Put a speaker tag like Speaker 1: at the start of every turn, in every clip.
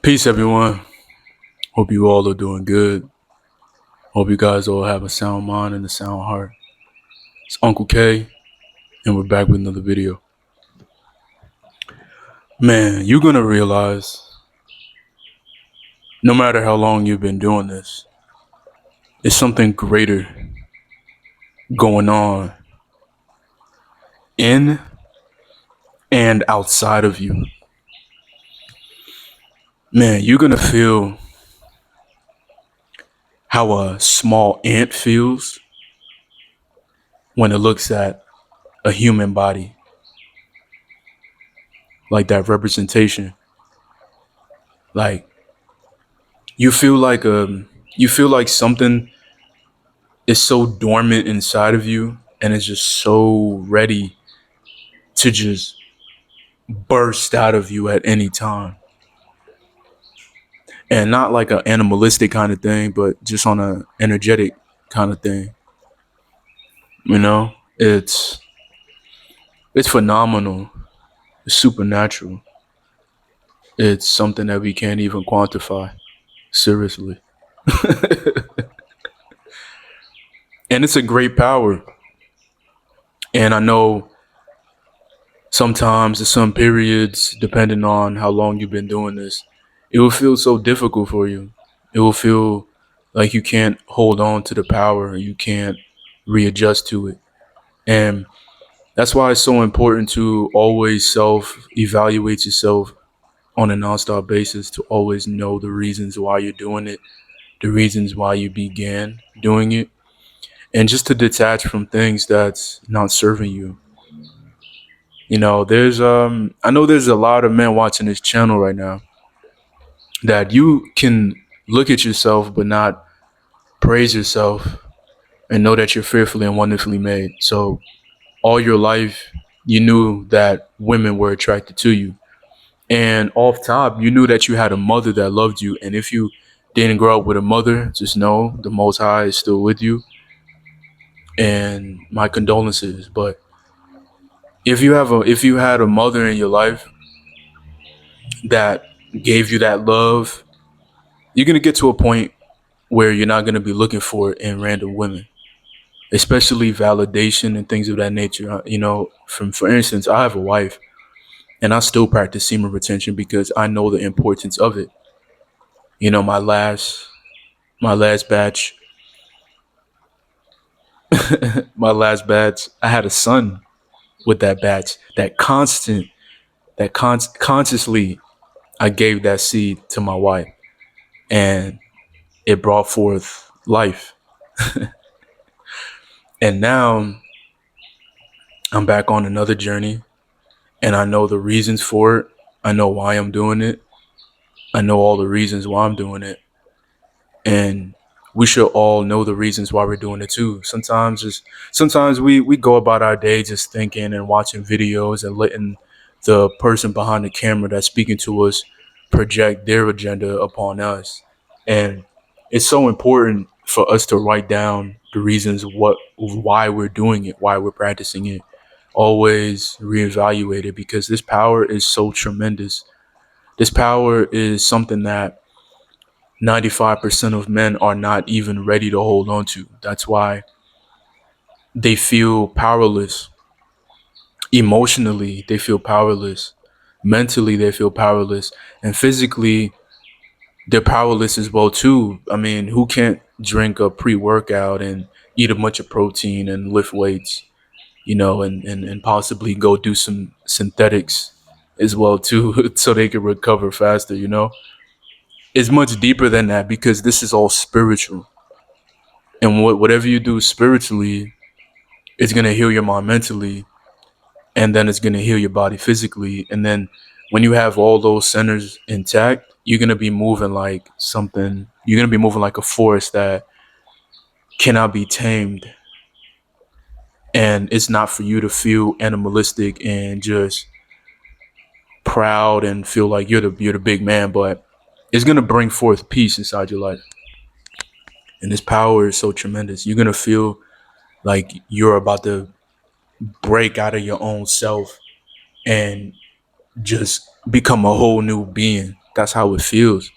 Speaker 1: Peace, everyone. Hope you all are doing good. Hope you guys all have a sound mind and a sound heart. It's Uncle K, and we're back with another video. Man, you're gonna realize, no matter how long you've been doing this, it's something greater going on in and outside of you. Man, you're gonna feel how a small ant feels when it looks at a human body, like that representation. Like you feel like something is so dormant inside of you and it's just so ready to just burst out of you at any time. And not like an animalistic kind of thing, but just on a energetic kind of thing. You know, it's phenomenal. It's supernatural. It's something that we can't even quantify. Seriously. And it's a great power. And I know sometimes in some periods, depending on how long you've been doing this, it will feel so difficult for you. It will feel like you can't hold on to the power, you can't readjust to it. And that's why it's so important to always self-evaluate yourself on a nonstop basis, to always know the reasons why you're doing it, the reasons why you began doing it, and just to detach from things that's not serving you. You know, I know there's a lot of men watching this channel right now that you can look at yourself but not praise yourself and know that you're fearfully and wonderfully made. So all your life you knew that women were attracted to you, and off top you knew that you had a mother that loved you. And if you didn't grow up with a mother, just know the Most High is still with you, and my condolences. But if you had a mother in your life that gave you that love, you're gonna get to a point where you're not gonna be looking for it in random women, especially validation and things of that nature. You know, for instance, I have a wife, and I still practice semen retention because I know the importance of it. You know, my last batch, I had a son with that batch. Consciously, I gave that seed to my wife, and it brought forth life. And now I'm back on another journey, and I know the reasons for it. I know why I'm doing it. I know all the reasons why I'm doing it. And we should all know the reasons why we're doing it too. Sometimes we go about our day just thinking and watching videos and letting the person behind the camera that's speaking to us project their agenda upon us. And it's so important for us to write down the reasons why we're doing it, why we're practicing it. Always reevaluate it, because this power is so tremendous. This power is something that 95% of men are not even ready to hold on to. That's why they feel powerless. Emotionally, they feel powerless. Mentally, they feel powerless. And physically, they're powerless as well too. I mean, who can't drink a pre-workout and eat a bunch of protein and lift weights, you know, and possibly go do some synthetics as well too, so they can recover faster, you know? It's much deeper than that, because this is all spiritual. And whatever you do spiritually, it's going to heal your mind mentally, and then it's going to heal your body physically. And then when you have all those centers intact, you're going to be moving like something. You're going to be moving like a force that cannot be tamed. And it's not for you to feel animalistic and just proud and feel like you're the big man, but it's going to bring forth peace inside your life. And this power is so tremendous. You're going to feel like you're about to break out of your own self and just become a whole new being. That's how it feels.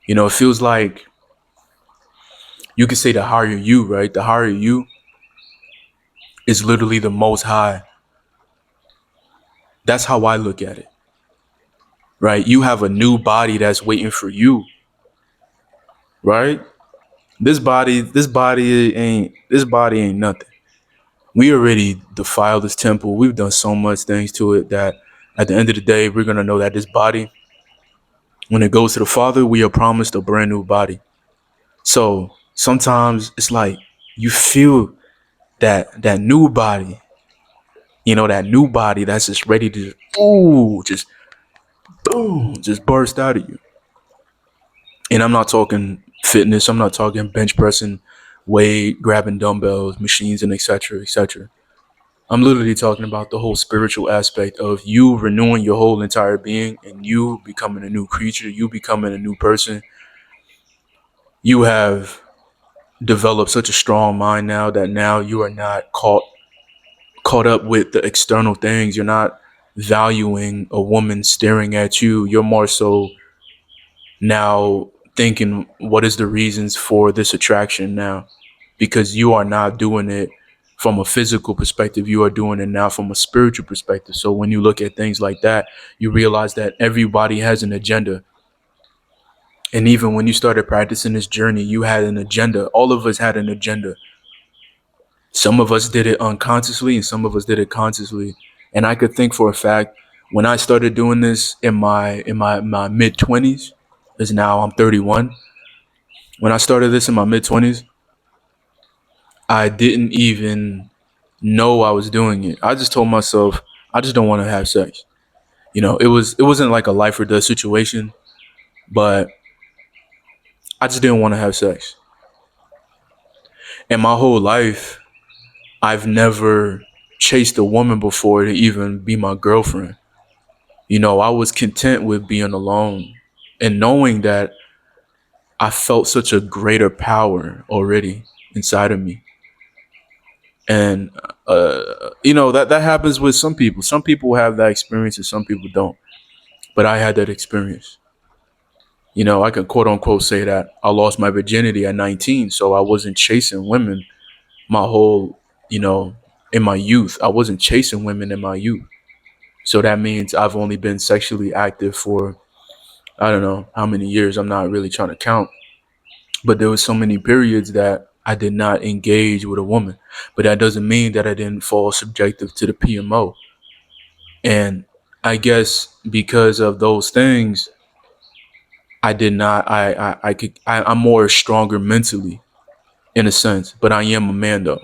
Speaker 1: It feels like you could say the higher you, right? The higher you is literally the most high. That's how I look at it, right? You have a new body that's waiting for you, right? This body ain't nothing. We already defiled this temple. We've done so much things to it that at the end of the day, we're gonna know that this body, when it goes to the Father, we are promised a brand new body. So sometimes it's like you feel that new body, that new body that's just ready to just boom, just burst out of you. And I'm not talking fitness. I'm not talking bench pressing, weight, grabbing dumbbells, machines, and etc. etc. I'm literally talking about the whole spiritual aspect of you renewing your whole entire being and you becoming a new creature, you becoming a new person. You have developed such a strong mind now that now you are not caught up with the external things. You're not valuing a woman staring at you. You're more so now thinking, what is the reasons for this attraction now? Because you are not doing it from a physical perspective, you are doing it now from a spiritual perspective. So when you look at things like that, you realize that everybody has an agenda. And even when you started practicing this journey, you had an agenda. All of us had an agenda. Some of us did it unconsciously and some of us did it consciously. And I could think for a fact, when I started doing this in my mid 20s, because now I'm 31. When I started this in my mid 20s, I didn't even know I was doing it. I just told myself, I just don't want to have sex. It wasn't like a life or death situation, but I just didn't want to have sex. And my whole life, I've never chased a woman before to even be my girlfriend. I was content with being alone and knowing that I felt such a greater power already inside of me. And that happens with some people. Some people have that experience and some people don't. But I had that experience. I can quote unquote say that I lost my virginity at 19, so I wasn't chasing women my whole, in my youth. I wasn't chasing women in my youth. So that means I've only been sexually active for I don't know how many years. I'm not really trying to count. But there was so many periods that I did not engage with a woman. But that doesn't mean that I didn't fall subjective to the PMO. And I guess because of those things, I did not. I could. I'm more stronger mentally, in a sense. But I am a man, though,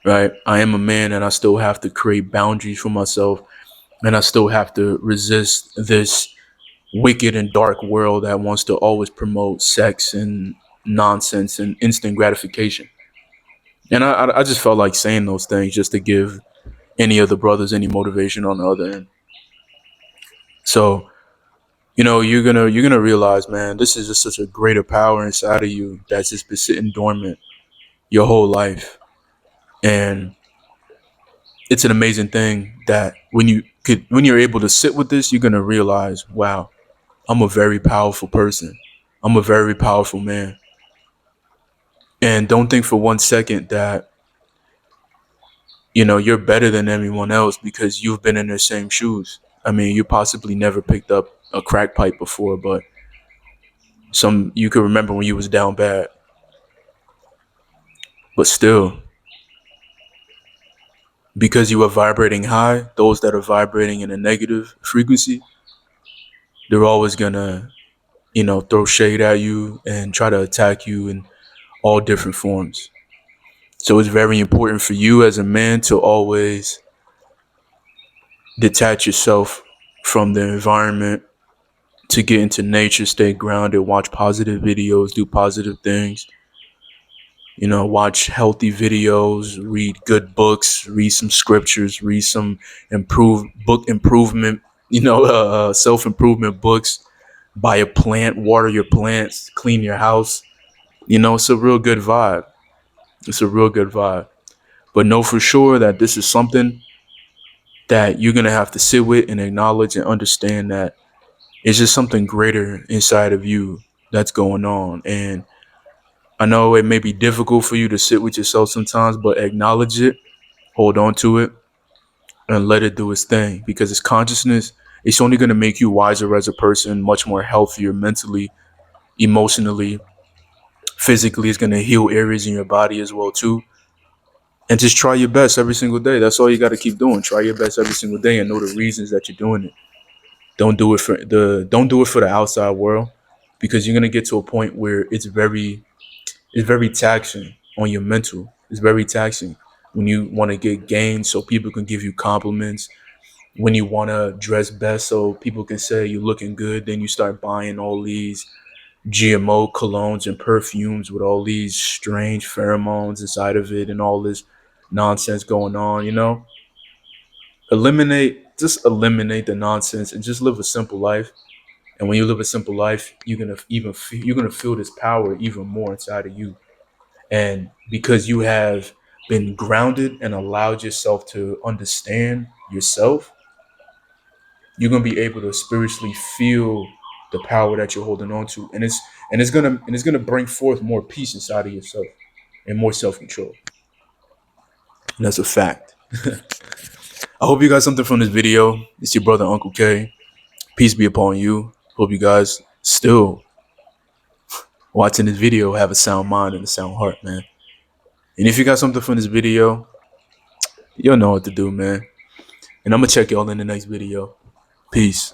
Speaker 1: right? I am a man, and I still have to create boundaries for myself, and I still have to resist this wicked and dark world that wants to always promote sex and nonsense and instant gratification. And I just felt like saying those things just to give any of the brothers any motivation on the other end. So you're gonna realize, man, this is just such a greater power inside of you that's just been sitting dormant your whole life. And it's an amazing thing that when you're able to sit with this, you're gonna realize, wow, I'm a very powerful person. I'm a very powerful man. And don't think for 1 second that you're better than everyone else because you've been in their same shoes. I mean, you possibly never picked up a crack pipe before, but some you could remember when you was down bad. But still, because you are vibrating high, those that are vibrating in a negative frequency, they're always gonna, throw shade at you and try to attack you in all different forms. So it's very important for you as a man to always detach yourself from the environment, to get into nature, stay grounded, watch positive videos, do positive things, watch healthy videos, read good books, read some scriptures, read some book improvement, self-improvement books, buy a plant, water your plants, clean your house. It's a real good vibe. It's a real good vibe. But know for sure that this is something that you're gonna have to sit with and acknowledge and understand that it's just something greater inside of you that's going on. And I know it may be difficult for you to sit with yourself sometimes, but acknowledge it, hold on to it, and let it do its thing, because it's consciousness. It's only going to make you wiser as a person, much more healthier mentally, emotionally, physically. It's going to heal areas in your body as well too. And just try your best every single day. That's all you got to keep doing. Try your best every single day and know the reasons that you're doing it. Don't do it for the outside world, because you're going to get to a point where it's very taxing on your mental. It's very taxing when you want to get gains so people can give you compliments, when you want to dress best so people can say you're looking good. Then you start buying all these GMO colognes and perfumes with all these strange pheromones inside of it and all this nonsense going on, eliminate the nonsense and just live a simple life. And when you live a simple life, you're gonna feel this power even more inside of you. And because you have been grounded and allowed yourself to understand yourself, you're gonna be able to spiritually feel the power that you're holding on to, and it's gonna bring forth more peace inside of yourself and more self-control. And that's a fact. I hope you got something from this video. It's your brother Uncle K. Peace be upon you. Hope you guys still watching this video have a sound mind and a sound heart, man. And if you got something from this video, you'll know what to do, man. And I'm gonna check y'all in the next video. Peace.